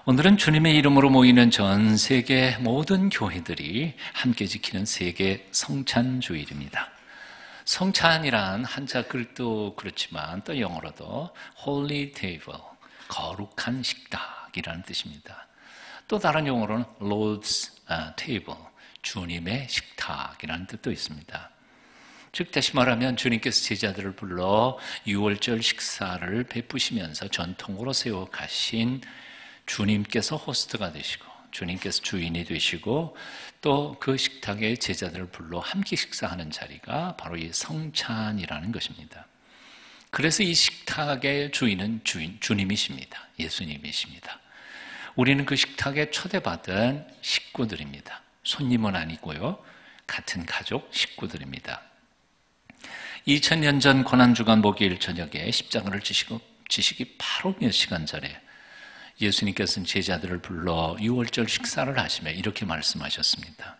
오늘은 주님의 이름으로 모이는 전 세계 모든 교회들이 함께 지키는 세계 성찬주일입니다. 성찬이란 한자 글도 그렇지만 또 영어로도 Holy Table, 거룩한 식탁이라는 뜻입니다. 또 다른 용어로는 Lord's Table, 주님의 식탁이라는 뜻도 있습니다. 즉 다시 말하면 주님께서 제자들을 불러 유월절 식사를 베푸시면서 전통으로 세워가신 주님께서 호스트가 되시고 주님께서 주인이 되시고 또 그 식탁에 제자들을 불러 함께 식사하는 자리가 바로 이 성찬이라는 것입니다. 그래서 이 식탁의 주인은 주님이십니다. 예수님이십니다. 우리는 그 식탁에 초대받은 식구들입니다. 손님은 아니고요. 같은 가족 식구들입니다. 2000년 전 고난주간 목요일 저녁에 십자가를 지시기 바로 몇 시간 전에 예수님께서는 제자들을 불러 유월절 식사를 하시며 이렇게 말씀하셨습니다.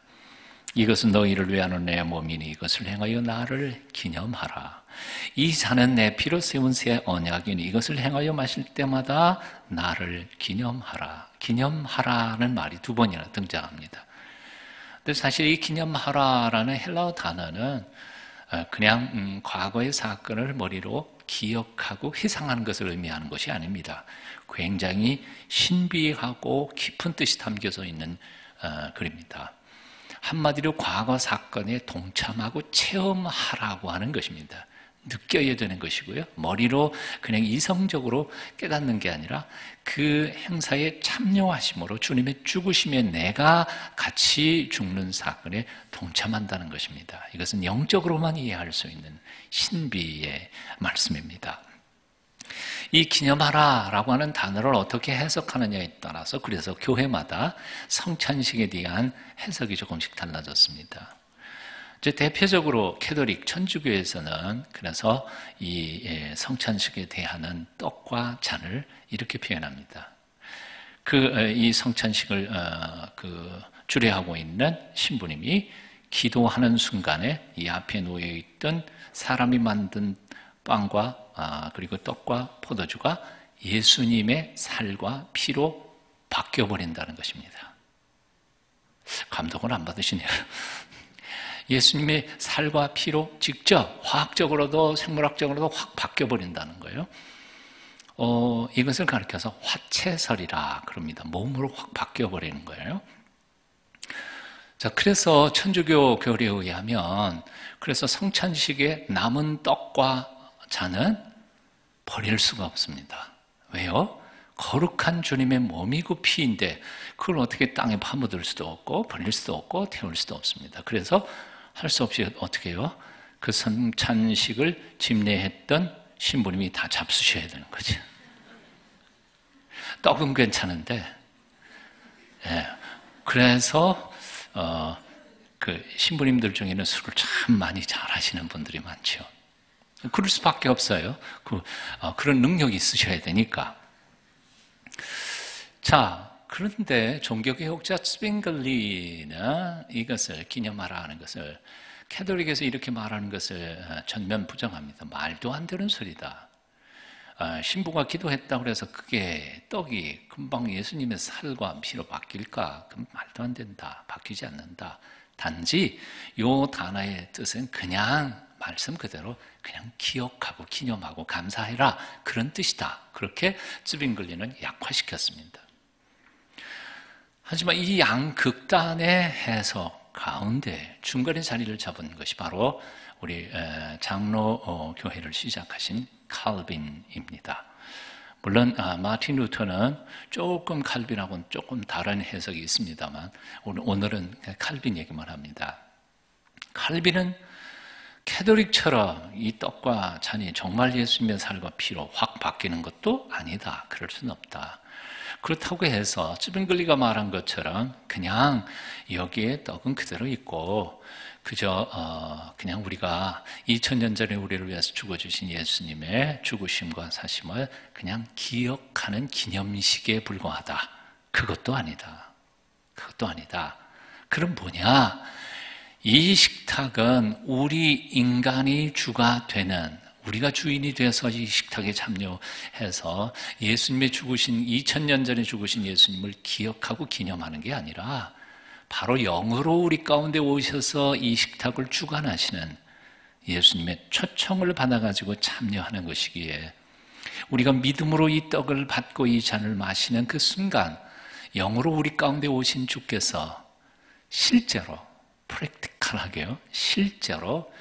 이것은 너희를 위하는 내 몸이니 이것을 행하여 나를 기념하라. 이 잔은 내 피로 세운 새 언약이니 이것을 행하여 마실 때마다 나를 기념하라. 기념하라는 말이 두 번이나 등장합니다. 근데 사실 이 기념하라라는 헬라어 단어는 그냥 과거의 사건을 머리로 기억하고 회상하는 것을 의미하는 것이 아닙니다. 굉장히 신비하고 깊은 뜻이 담겨져 있는 글입니다. 한마디로 과거 사건에 동참하고 체험하라고 하는 것입니다. 느껴야 되는 것이고요. 머리로 그냥 이성적으로 깨닫는 게 아니라 그 행사에 참여하심으로 주님의 죽으심에 내가 같이 죽는 사건에 동참한다는 것입니다. 이것은 영적으로만 이해할 수 있는 신비의 말씀입니다. 이 기념하라라고 하는 단어를 어떻게 해석하느냐에 따라서 그래서 교회마다 성찬식에 대한 해석이 조금씩 달라졌습니다. 대표적으로 캐톨릭 천주교에서는 그래서 이 성찬식에 대한 떡과 잔을 이렇게 표현합니다. 이 성찬식을 주례하고 있는 신부님이 기도하는 순간에 이 앞에 놓여 있던 사람이 만든 빵과 그리고 떡과 포도주가 예수님의 살과 피로 바뀌어버린다는 것입니다. 감동을 안 받으시네요. 예수님의 살과 피로 직접 화학적으로도 생물학적으로도 확 바뀌어버린다는 거예요. 이것을 가리켜서 화채설이라 그럽니다. 몸으로 확 바뀌어버리는 거예요. 자, 그래서 천주교 교리에 의하면 그래서 성찬식에 남은 떡과 잔은 버릴 수가 없습니다. 왜요? 거룩한 주님의 몸이고 피인데 그걸 어떻게 땅에 파묻을 수도 없고 버릴 수도 없고 태울 수도 없습니다. 그래서 할 수 없이 어떻게 해요? 그 성찬식을 집례했던 신부님이 다 잡수셔야 되는 거죠. 떡은 괜찮은데, 그래서 그 신부님들 중에는 술을 참 많이 잘하시는 분들이 많죠. 그럴 수밖에 없어요. 그런 능력이 있으셔야 되니까. 자, 그런데 종교개혁자 스빙글리는 이것을 기념하라 하는 것을 캐톨릭에서 이렇게 말하는 것을 전면 부정합니다. 말도 안 되는 소리다. 신부가 기도했다고 해서 그게 떡이 금방 예수님의 살과 피로 바뀔까? 그럼 말도 안 된다. 바뀌지 않는다. 단지 이 단어의 뜻은 그냥 말씀 그대로 그냥 기억하고 기념하고 감사해라. 그런 뜻이다. 그렇게 스빙글리는 약화시켰습니다. 하지만 이 양극단의 해석 가운데 중간에 자리를 잡은 것이 바로 우리 장로 교회를 시작하신 칼빈입니다. 물론 마틴 루터는 조금 칼빈하고는 조금 다른 해석이 있습니다만 오늘은 칼빈 얘기만 합니다. 칼빈은 캐톨릭처럼 이 떡과 잔이 정말 예수님의 살과 피로 확 바뀌는 것도 아니다. 그럴 수는 없다. 그렇다고 해서 스빙글리가 말한 것처럼 그냥 여기에 떡은 그대로 있고 그저 그냥 우리가 2000년 전에 우리를 위해서 죽어주신 예수님의 죽으심과 사심을 그냥 기억하는 기념식에 불과하다. 그것도 아니다. 그것도 아니다. 그럼 뭐냐? 이 식탁은 우리 인간이 주가 되는 우리가 주인이 돼서 이 식탁에 참여해서 예수님의 죽으신 2000년 전에 죽으신 예수님을 기억하고 기념하는 게 아니라 바로 영으로 우리 가운데 오셔서 이 식탁을 주관하시는 예수님의 초청을 받아가지고 참여하는 것이기에 우리가 믿음으로 이 떡을 받고 이 잔을 마시는 그 순간 영으로 우리 가운데 오신 주께서 실제로 프랙티컬하게요, 실제로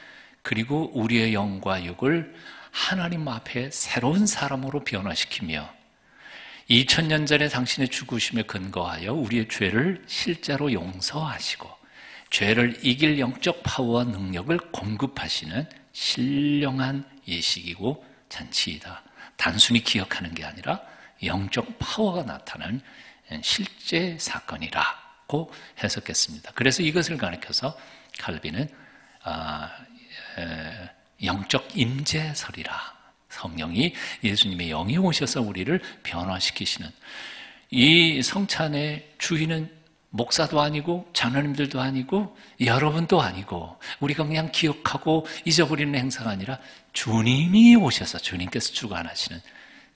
그리고 우리의 영과 육을 하나님 앞에 새로운 사람으로 변화시키며 2000년 전에 당신의 죽으심에 근거하여 우리의 죄를 실제로 용서하시고 죄를 이길 영적 파워와 능력을 공급하시는 신령한 예식이고 잔치이다. 단순히 기억하는 게 아니라 영적 파워가 나타나는 실제 사건이라고 해석했습니다. 그래서 이것을 가리켜서 칼빈은 영적 임재설이라, 성령이 예수님의 영이 오셔서 우리를 변화시키시는, 이 성찬의 주인은 목사도 아니고 장로님들도 아니고 여러분도 아니고 우리가 그냥 기억하고 잊어버리는 행사가 아니라 주님이 오셔서 주님께서 주관하시는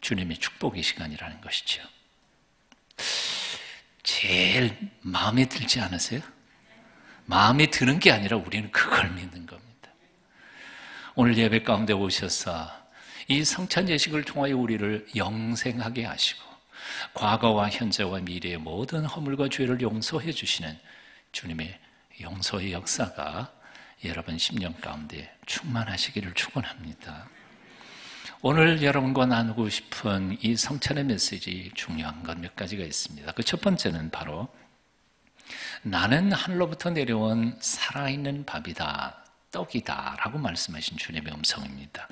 주님의 축복의 시간이라는 것이죠. 제일 마음에 들지 않으세요? 마음에 드는 게 아니라 우리는 그걸 믿는 겁니다. 오늘 예배 가운데 오셔서 이 성찬 예식을 통하여 우리를 영생하게 하시고 과거와 현재와 미래의 모든 허물과 죄를 용서해 주시는 주님의 용서의 역사가 여러분 심령 가운데 충만하시기를 축원합니다. 오늘 여러분과 나누고 싶은 이 성찬의 메시지, 중요한 건 몇 가지가 있습니다. 그 첫 번째는 바로 나는 하늘로부터 내려온 살아있는 밥이다, 떡이다 라고 말씀하신 주님의 음성입니다.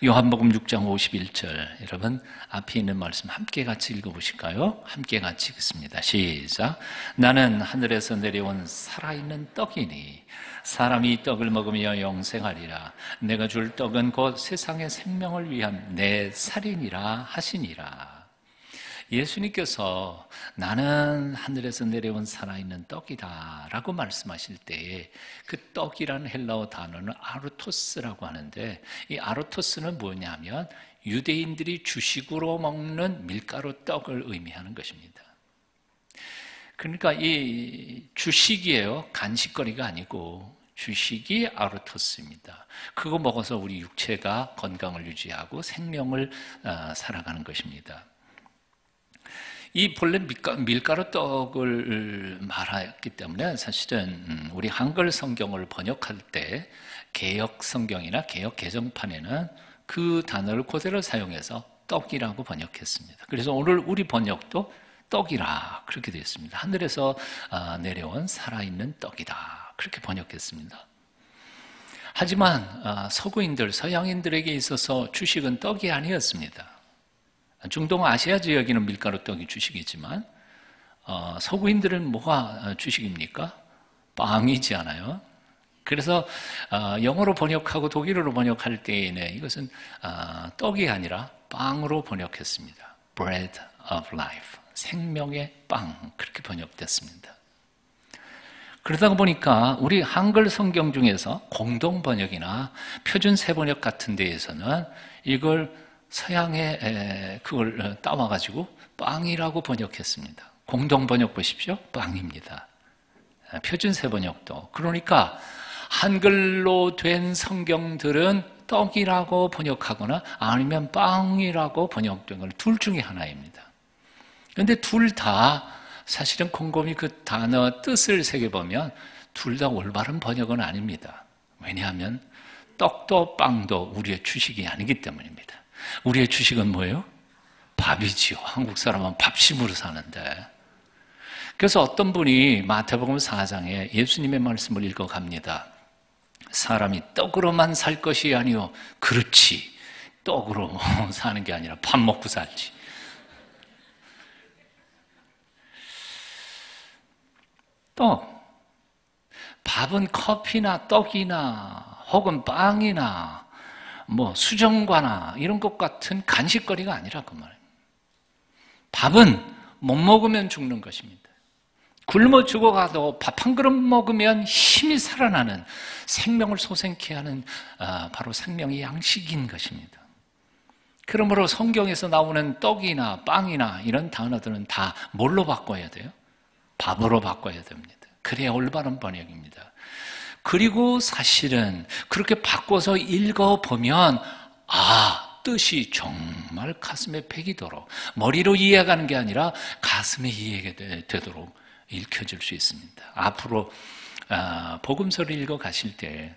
요한복음 6장 51절, 여러분 앞에 있는 말씀 함께 같이 읽어보실까요? 함께 같이 읽습니다. 시작. 나는 하늘에서 내려온 살아있는 떡이니 사람이 이 떡을 먹으며 영생하리라. 내가 줄 떡은 곧 세상의 생명을 위한 내 살이니라 하시니라. 예수님께서 나는 하늘에서 내려온 살아있는 떡이다 라고 말씀하실 때에 그 떡이라는 헬라어 단어는 아르토스라고 하는데, 이 아르토스는 뭐냐면 유대인들이 주식으로 먹는 밀가루 떡을 의미하는 것입니다. 그러니까 이 주식이에요. 간식거리가 아니고 주식이 아르토스입니다. 그거 먹어서 우리 육체가 건강을 유지하고 생명을 살아가는 것입니다. 이 본래 밀가루 떡을 말했기 때문에 사실은 우리 한글 성경을 번역할 때 개역 성경이나 개역 개정판에는 그 단어를 그대로 사용해서 떡이라고 번역했습니다. 그래서 오늘 우리 번역도 떡이라 그렇게 되어 있습니다. 하늘에서 내려온 살아있는 떡이다 그렇게 번역했습니다. 하지만 서구인들, 서양인들에게 있어서 주식은 떡이 아니었습니다. 중동 아시아 지역에는 밀가루 떡이 주식이지만 서구인들은 뭐가 주식입니까? 빵이지 않아요? 그래서 영어로 번역하고 독일어로 번역할 때에는 이것은 떡이 아니라 빵으로 번역했습니다. Bread of life, 생명의 빵, 그렇게 번역됐습니다. 그러다 보니까 우리 한글 성경 중에서 공동 번역이나 표준 세번역 같은 데에서는 이걸 서양에 그걸 따와가지고 빵이라고 번역했습니다. 공동 번역 보십시오. 빵입니다. 표준 세번역도. 그러니까 한글로 된 성경들은 떡이라고 번역하거나 아니면 빵이라고 번역된 건 둘 중에 하나입니다. 그런데 둘 다 사실은 곰곰이 그 단어 뜻을 새겨보면 둘 다 올바른 번역은 아닙니다. 왜냐하면 떡도 빵도 우리의 주식이 아니기 때문입니다. 우리의 주식은 뭐예요? 밥이지요. 한국 사람은 밥심으로 사는데. 그래서 어떤 분이 마태복음 4장에 예수님의 말씀을 읽어갑니다. 사람이 떡으로만 살 것이 아니요. 그렇지. 떡으로 사는 게 아니라 밥 먹고 살지. 떡. 밥은 커피나 떡이나 혹은 빵이나 수정과나 이런 것 같은 간식거리가 아니라 그 말이에요. 밥은 못 먹으면 죽는 것입니다. 굶어 죽어가도 밥 한 그릇 먹으면 힘이 살아나는, 생명을 솟아나게 하는 바로 생명의 양식인 것입니다. 그러므로 성경에서 나오는 떡이나 빵이나 이런 단어들은 다 뭘로 바꿔야 돼요? 밥으로 바꿔야 됩니다. 그래야 올바른 번역입니다. 그리고 사실은 그렇게 바꿔서 읽어보면 뜻이 정말 가슴에 배기도록, 머리로 이해하는 게 아니라 가슴에 이해가 되도록 읽혀질 수 있습니다. 앞으로 복음서를 읽어가실 때,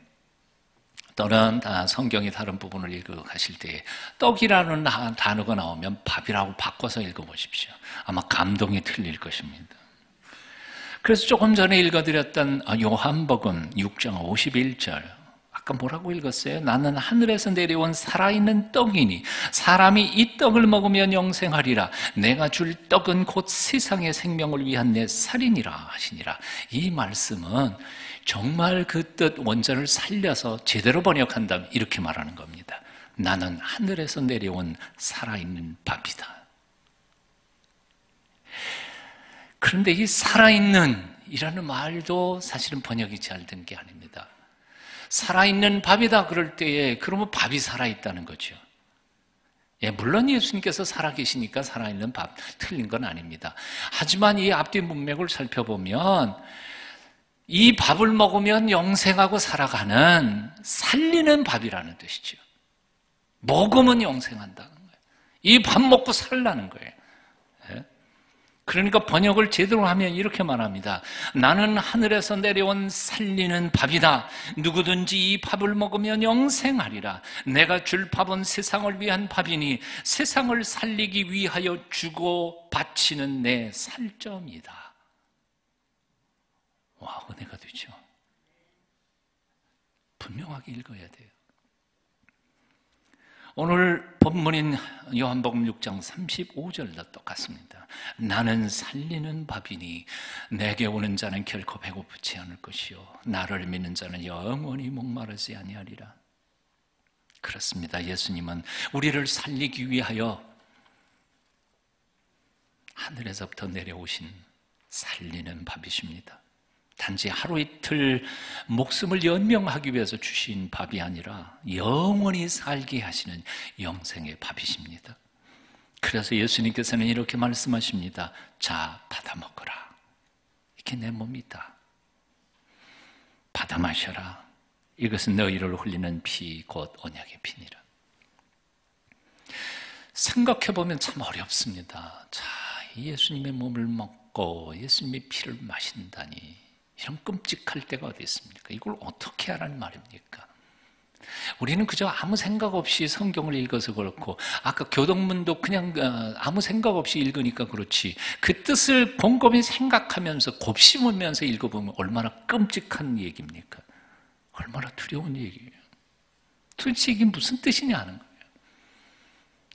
또는 성경의 다른 부분을 읽어가실 때 떡이라는 단어가 나오면 밥이라고 바꿔서 읽어보십시오. 아마 감동이 틀릴 것입니다. 그래서 조금 전에 읽어드렸던 요한복음 6장 51절, 아까 뭐라고 읽었어요? 나는 하늘에서 내려온 살아있는 떡이니 사람이 이 떡을 먹으면 영생하리라. 내가 줄 떡은 곧 세상의 생명을 위한 내 살이니라 하시니라. 이 말씀은 정말 그 뜻 원전을 살려서 제대로 번역한다면 이렇게 말하는 겁니다. 나는 하늘에서 내려온 살아있는 밥이다. 그런데 이 살아있는 이라는 말도 사실은 번역이 잘 된 게 아닙니다. 살아있는 밥이다 그럴 때에 그러면 밥이 살아있다는 거죠. 물론 예수님께서 살아계시니까 살아있는 밥, 틀린 건 아닙니다. 하지만 이 앞뒤 문맥을 살펴보면 이 밥을 먹으면 영생하고 살아가는, 살리는 밥이라는 뜻이죠. 먹으면 영생한다는 거예요. 이 밥 먹고 살라는 거예요. 그러니까 번역을 제대로 하면 이렇게 말합니다. 나는 하늘에서 내려온 살리는 밥이다. 누구든지 이 밥을 먹으면 영생하리라. 내가 줄 밥은 세상을 위한 밥이니 세상을 살리기 위하여 주고 바치는 내 살점이다. 와, 은혜가 되죠. 분명하게 읽어야 돼요. 오늘 본문인 요한복음 6장 35절도 똑같습니다. 나는 살리는 밥이니 내게 오는 자는 결코 배고프지 않을 것이요 나를 믿는 자는 영원히 목마르지 아니하리라. 그렇습니다. 예수님은 우리를 살리기 위하여 하늘에서부터 내려오신 살리는 밥이십니다. 단지 하루 이틀 목숨을 연명하기 위해서 주신 밥이 아니라 영원히 살게 하시는 영생의 밥이십니다. 그래서 예수님께서는 이렇게 말씀하십니다. 자, 받아 먹어라. 이게 내 몸이다. 받아 마셔라. 이것은 너희를 흘리는 피, 곧 언약의 피니라. 생각해보면 참 어렵습니다. 자, 예수님의 몸을 먹고 예수님의 피를 마신다니, 이런 끔찍할 때가 어디 있습니까? 이걸 어떻게 하라는 말입니까? 우리는 그저 아무 생각 없이 성경을 읽어서 그렇고, 아까 교동문도 그냥 아무 생각 없이 읽으니까 그렇지, 그 뜻을 곰곰이 생각하면서 곱씹으면서 읽어보면 얼마나 끔찍한 얘기입니까? 얼마나 두려운 얘기예요. 도대체 이게 무슨 뜻이냐는 거예요.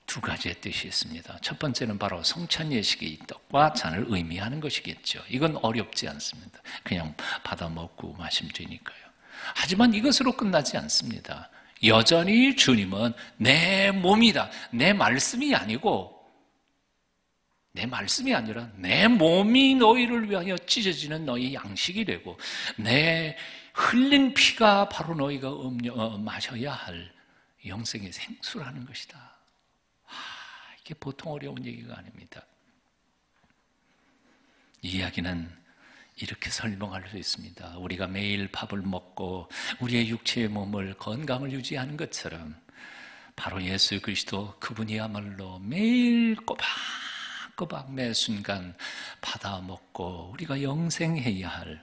두 가지의 뜻이 있습니다. 첫 번째는 바로 성찬 예식의 떡과 잔을 의미하는 것이겠죠. 이건 어렵지 않습니다. 그냥 받아 먹고 마시면 되니까요. 하지만 이것으로 끝나지 않습니다. 여전히 주님은 내 몸이다. 내 말씀이 아니고, 내 말씀이 아니라 내 몸이 너희를 위하여 찢어지는 너희 양식이 되고, 내 흘린 피가 바로 너희가 마셔야 할 영생의 생수라는 것이다. 이게 보통 어려운 얘기가 아닙니다. 이 이야기는 이렇게 설명할 수 있습니다. 우리가 매일 밥을 먹고 우리의 육체의 몸을, 건강을 유지하는 것처럼 바로 예수 그리스도 그분이야말로 매일 꼬박꼬박 매 순간 받아 먹고 우리가 영생해야 할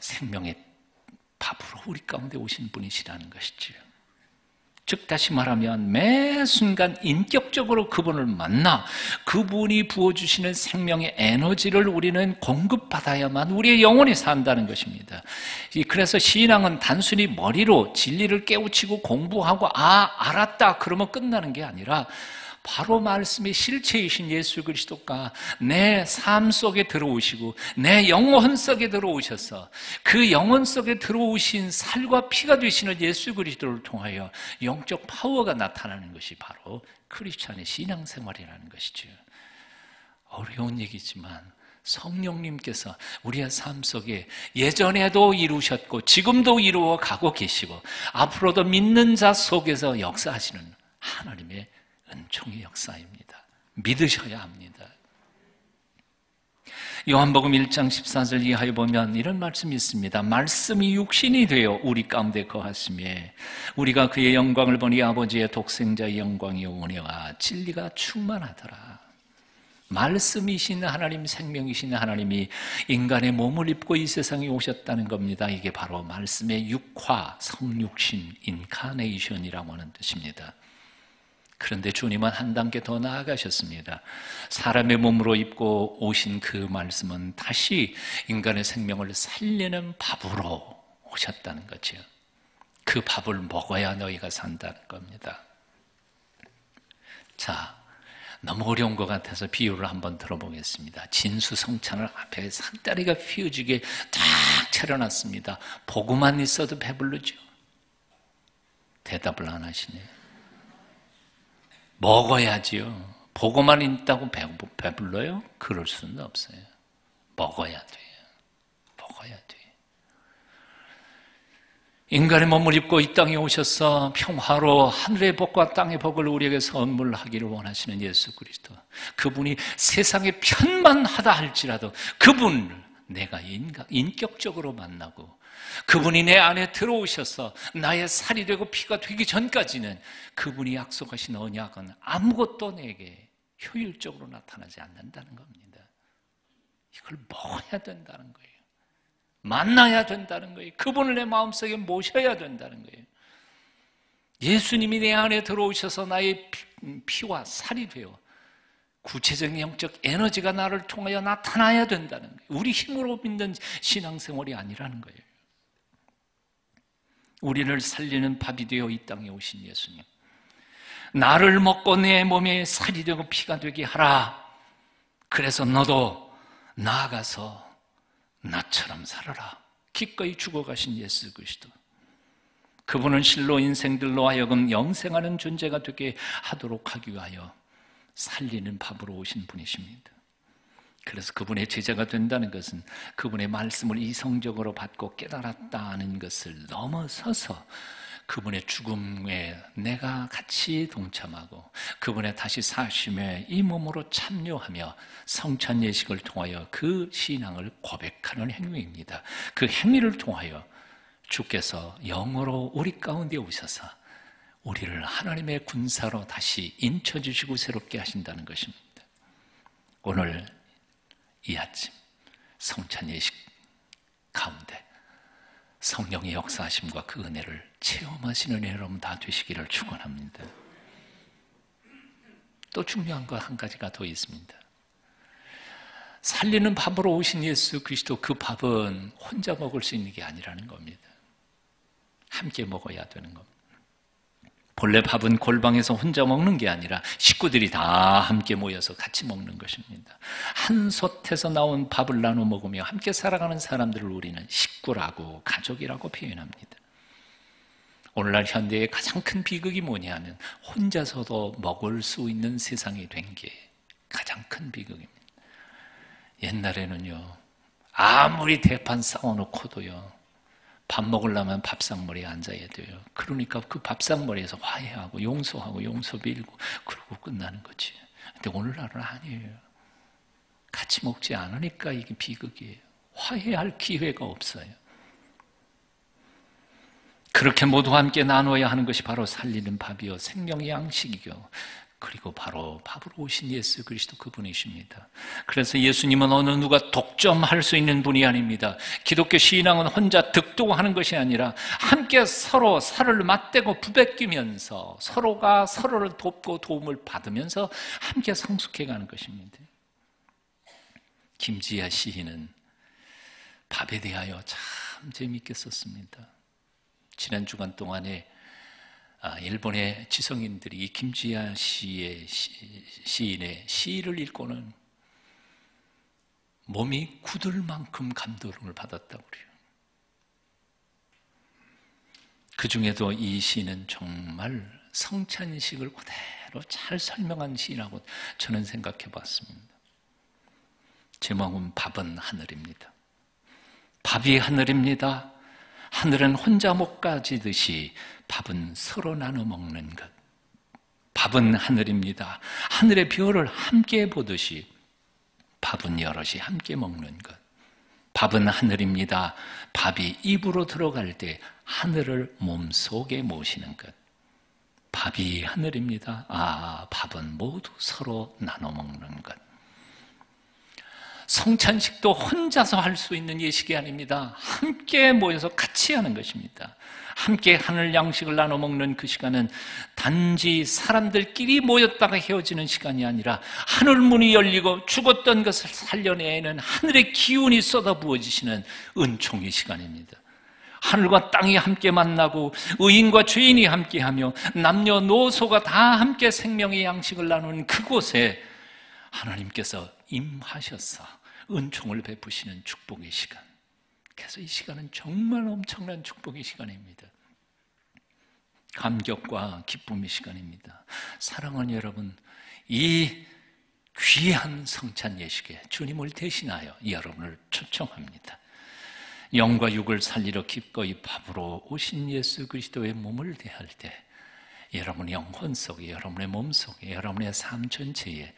생명의 밥으로 우리 가운데 오신 분이시라는 것이지요. 즉 다시 말하면 매 순간 인격적으로 그분을 만나 그분이 부어주시는 생명의 에너지를 우리는 공급받아야만 우리의 영혼이 산다는 것입니다. 그래서 신앙은 단순히 머리로 진리를 깨우치고 공부하고 알았다 그러면 끝나는 게 아니라 바로 말씀의 실체이신 예수 그리스도가 내 삶 속에 들어오시고 내 영혼 속에 들어오셔서 그 영혼 속에 들어오신 살과 피가 되시는 예수 그리스도를 통하여 영적 파워가 나타나는 것이 바로 크리스찬의 신앙생활이라는 것이죠. 어려운 얘기지만 성령님께서 우리의 삶 속에 예전에도 이루셨고 지금도 이루어 가고 계시고 앞으로도 믿는 자 속에서 역사하시는 하나님의 은총의 역사입니다. 믿으셔야 합니다. 요한복음 1장 14절 이하에 보면 이런 말씀이 있습니다. 말씀이 육신이 되어 우리 가운데 거하시매 우리가 그의 영광을 보니 아버지의 독생자의 영광이요 은혜와 진리가 충만하더라. 말씀이신 하나님, 생명이신 하나님이 인간의 몸을 입고 이 세상에 오셨다는 겁니다. 이게 바로 말씀의 육화, 성육신, 인카네이션이라고 하는 뜻입니다. 그런데 주님은 한 단계 더 나아가셨습니다. 사람의 몸으로 입고 오신 그 말씀은 다시 인간의 생명을 살리는 밥으로 오셨다는 거죠. 그 밥을 먹어야 너희가 산다는 겁니다. 자, 너무 어려운 것 같아서 비유를 한번 들어보겠습니다. 진수성찬을 앞에 상다리가 휘어지게 딱 차려놨습니다. 보고만 있어도 배부르죠? 대답을 안 하시네요. 먹어야지요. 보고만 있다고 배불러요? 그럴 수는 없어요. 먹어야 돼요. 먹어야 돼요. 인간의 몸을 입고 이 땅에 오셔서 평화로 하늘의 복과 땅의 복을 우리에게 선물하기를 원하시는 예수 그리스도. 그분이 세상에 편만 하다 할지라도 그분을 내가 인격적으로 만나고 그분이 내 안에 들어오셔서 나의 살이 되고 피가 되기 전까지는 그분이 약속하신 언약은 아무것도 내게 효율적으로 나타나지 않는다는 겁니다. 이걸 먹어야 된다는 거예요. 만나야 된다는 거예요. 그분을 내 마음속에 모셔야 된다는 거예요. 예수님이 내 안에 들어오셔서 나의 피와 살이 되어 구체적인 영적 에너지가 나를 통하여 나타나야 된다는 거예요. 우리 힘으로 믿는 신앙생활이 아니라는 거예요. 우리를 살리는 밥이 되어 이 땅에 오신 예수님, 나를 먹고 내 몸에 살이 되고 피가 되게 하라. 그래서 너도 나아가서 나처럼 살아라. 기꺼이 죽어가신 예수 그리스도. 그분은 실로 인생들로 하여금 영생하는 존재가 되게 하도록 하기 위하여 살리는 밥으로 오신 분이십니다. 그래서 그분의 제자가 된다는 것은 그분의 말씀을 이성적으로 받고 깨달았다는 것을 넘어서서 그분의 죽음에 내가 같이 동참하고 그분의 다시 사심에 이 몸으로 참여하며 성찬 예식을 통하여 그 신앙을 고백하는 행위입니다. 그 행위를 통하여 주께서 영으로 우리 가운데 오셔서 우리를 하나님의 군사로 다시 인쳐주시고 새롭게 하신다는 것입니다. 오늘 이 아침 성찬 예식 가운데 성령의 역사하심과 그 은혜를 체험하시는 여러분 다 되시기를 축원합니다. 또 중요한 거 한 가지가 더 있습니다. 살리는 밥으로 오신 예수 그리스도, 그 밥은 혼자 먹을 수 있는 게 아니라는 겁니다. 함께 먹어야 되는 겁니다. 본래 밥은 골방에서 혼자 먹는 게 아니라 식구들이 다 함께 모여서 같이 먹는 것입니다. 한 솥에서 나온 밥을 나눠 먹으며 함께 살아가는 사람들을 우리는 식구라고, 가족이라고 표현합니다. 오늘날 현대의 가장 큰 비극이 뭐냐면 혼자서도 먹을 수 있는 세상이 된 게 가장 큰 비극입니다. 옛날에는요, 아무리 대판 쌓아놓고도요, 밥 먹으려면 밥상머리에 앉아야 돼요. 그러니까 그 밥상머리에서 화해하고 용서하고 용서 빌고 그러고 끝나는 거지. 근데 오늘날은 아니에요. 같이 먹지 않으니까 이게 비극이에요. 화해할 기회가 없어요. 그렇게 모두 함께 나눠야 하는 것이 바로 살리는 밥이요 생명의 양식이요, 그리고 바로 밥으로 오신 예수 그리스도 그분이십니다. 그래서 예수님은 어느 누가 독점할 수 있는 분이 아닙니다. 기독교 신앙은 혼자 득도하는 것이 아니라 함께 서로 살을 맞대고 부대끼면서 서로가 서로를 돕고 도움을 받으면서 함께 성숙해가는 것입니다. 김지아 시인은 밥에 대하여 참 재미있게 썼습니다. 지난 주간 동안에 일본의 지성인들이 이 김지아 시인의 시를 읽고는 몸이 굳을 만큼 감동을 받았다고 그래요. 그 중에도 이 시는 정말 성찬식을 그대로 잘 설명한 시라고 저는 생각해 봤습니다. 제목은 밥은 하늘입니다. 밥이 하늘입니다. 하늘은 혼자 못 가지듯이 밥은 서로 나눠 먹는 것. 밥은 하늘입니다. 하늘의 별을 함께 보듯이 밥은 여럿이 함께 먹는 것. 밥은 하늘입니다. 밥이 입으로 들어갈 때 하늘을 몸속에 모시는 것. 밥이 하늘입니다. 밥은 모두 서로 나눠 먹는 것. 성찬식도 혼자서 할 수 있는 예식이 아닙니다. 함께 모여서 같이 하는 것입니다. 함께 하늘 양식을 나눠 먹는 그 시간은 단지 사람들끼리 모였다가 헤어지는 시간이 아니라 하늘 문이 열리고 죽었던 것을 살려내는 하늘의 기운이 쏟아부어지시는 은총의 시간입니다. 하늘과 땅이 함께 만나고 의인과 죄인이 함께하며 남녀노소가 다 함께 생명의 양식을 나누는 그곳에 하나님께서 임하셔서 은총을 베푸시는 축복의 시간. 그래서 이 시간은 정말 엄청난 축복의 시간입니다. 감격과 기쁨의 시간입니다. 사랑하는 여러분, 이 귀한 성찬 예식에 주님을 대신하여 여러분을 초청합니다. 영과 육을 살리러 기꺼이 밥으로 오신 예수 그리스도의 몸을 대할 때 여러분의 영혼 속에, 여러분의 몸 속에, 여러분의 삶 전체에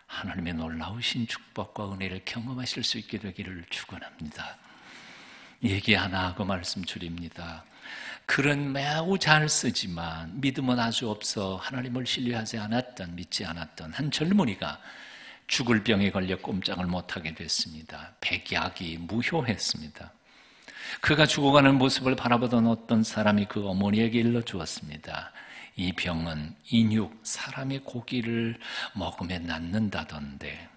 하나님의 놀라우신 축복과 은혜를 경험하실 수 있게 되기를 축원합니다. 얘기 하나 하고 말씀 드립니다. 글은 매우 잘 쓰지만 믿음은 아주 없어 하나님을 신뢰하지 않았던, 믿지 않았던 한 젊은이가 죽을 병에 걸려 꼼짝을 못하게 됐습니다. 백약이 무효했습니다. 그가 죽어가는 모습을 바라보던 어떤 사람이 그 어머니에게 일러주었습니다. 이 병은 인육, 사람의 고기를 먹으면 낫는다던데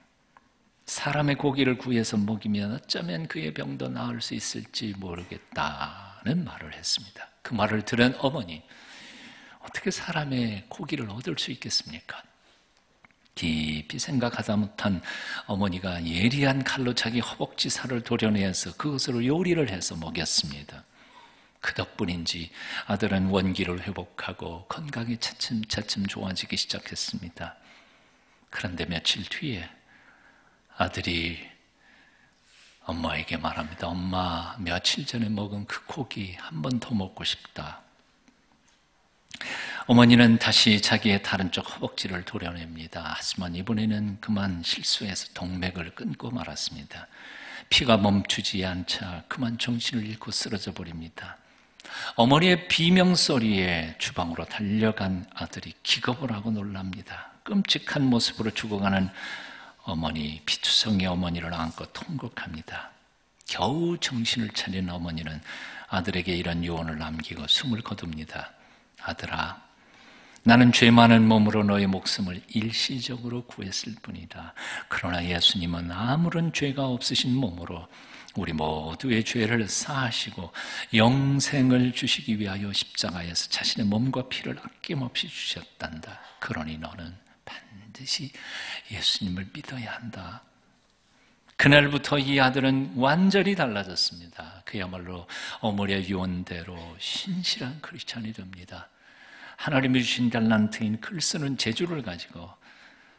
사람의 고기를 구해서 먹이면 어쩌면 그의 병도 나을 수 있을지 모르겠다는 말을 했습니다. 그 말을 들은 어머니, 어떻게 사람의 고기를 얻을 수 있겠습니까? 깊이 생각하다 못한 어머니가 예리한 칼로 자기 허벅지 살을 도려내서 그것으로 요리를 해서 먹였습니다. 그 덕분인지 아들은 원기를 회복하고 건강이 차츰차츰 좋아지기 시작했습니다. 그런데 며칠 뒤에 아들이 엄마에게 말합니다. 엄마, 며칠 전에 먹은 그 고기 한 번 더 먹고 싶다. 어머니는 다시 자기의 다른 쪽 허벅지를 도려냅니다. 하지만 이번에는 그만 실수해서 동맥을 끊고 말았습니다. 피가 멈추지 않자 그만 정신을 잃고 쓰러져 버립니다. 어머니의 비명소리에 주방으로 달려간 아들이 기겁을 하고 놀랍니다. 끔찍한 모습으로 죽어가는 어머니, 피투성이 어머니를 안고 통곡합니다. 겨우 정신을 차린 어머니는 아들에게 이런 유언을 남기고 숨을 거둡니다. 아들아, 나는 죄 많은 몸으로 너의 목숨을 일시적으로 구했을 뿐이다. 그러나 예수님은 아무런 죄가 없으신 몸으로 우리 모두의 죄를 사하시고 영생을 주시기 위하여 십자가에서 자신의 몸과 피를 아낌없이 주셨단다. 그러니 너는 반드시 예수님을 믿어야 한다. 그날부터 이 아들은 완전히 달라졌습니다. 그야말로 어머니의 유언대로 신실한 크리스찬이 됩니다. 하나님이 주신 달란트인 글 쓰는 재주를 가지고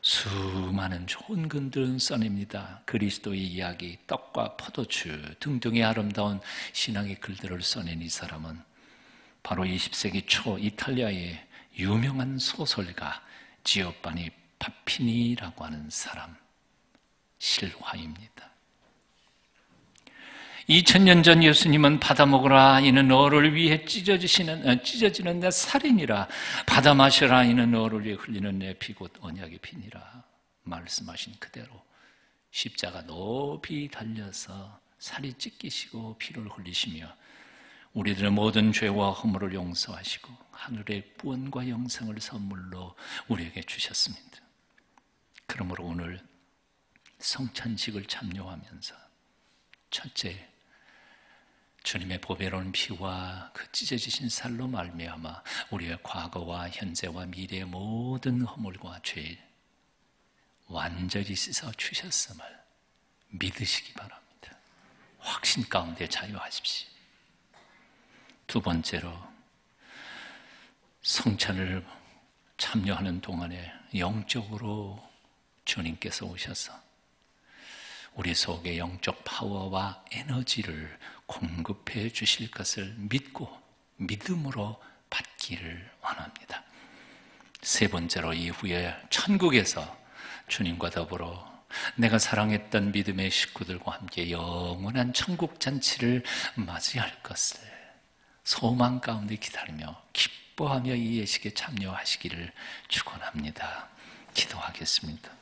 수많은 좋은 글들을 써냅니다. 그리스도의 이야기, 떡과 포도주 등등의 아름다운 신앙의 글들을 써낸 이 사람은 바로 20세기 초 이탈리아의 유명한 소설가 지오바니 파피니라고 하는 사람 실화입니다. 2000년 전 예수님은 받아 먹으라 이는 너를 위해 찢어지는 내 살이니라. 받아 마셔라 이는 너를 위해 흘리는 내 피 곧 언약의 피니라. 말씀하신 그대로 십자가 높이 달려서 살이 찢기시고 피를 흘리시며 우리들의 모든 죄와 허물을 용서하시고 하늘의 구원과 영생을 선물로 우리에게 주셨습니다. 그러므로 오늘 성찬식을 참여하면서 첫째, 주님의 보배로운 피와 그 찢어지신 살로 말미암아 우리의 과거와 현재와 미래의 모든 허물과 죄 완전히 씻어 주셨음을 믿으시기 바랍니다. 확신 가운데 자유하십시오. 두 번째로, 성찬을 참여하는 동안에 영적으로 주님께서 오셔서 우리 속에 영적 파워와 에너지를 공급해 주실 것을 믿고 믿음으로 받기를 원합니다. 세 번째로, 이후에 천국에서 주님과 더불어 내가 사랑했던 믿음의 식구들과 함께 영원한 천국 잔치를 맞이할 것을 소망 가운데 기다리며 기뻐하며 이 예식에 참여하시기를 축원합니다. 기도하겠습니다.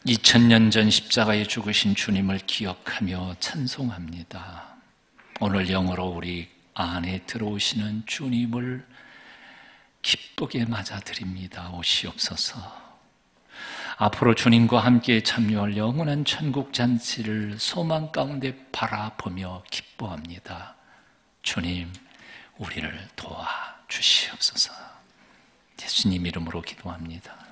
2000년 전 십자가에 죽으신 주님을 기억하며 찬송합니다. 오늘 영으로 우리 안에 들어오시는 주님을 기쁘게 맞아드립니다. 오시옵소서. 앞으로 주님과 함께 참여할 영원한 천국 잔치를 소망 가운데 바라보며 기뻐합니다. 주님, 우리를 도와주시옵소서. 예수님 이름으로 기도합니다.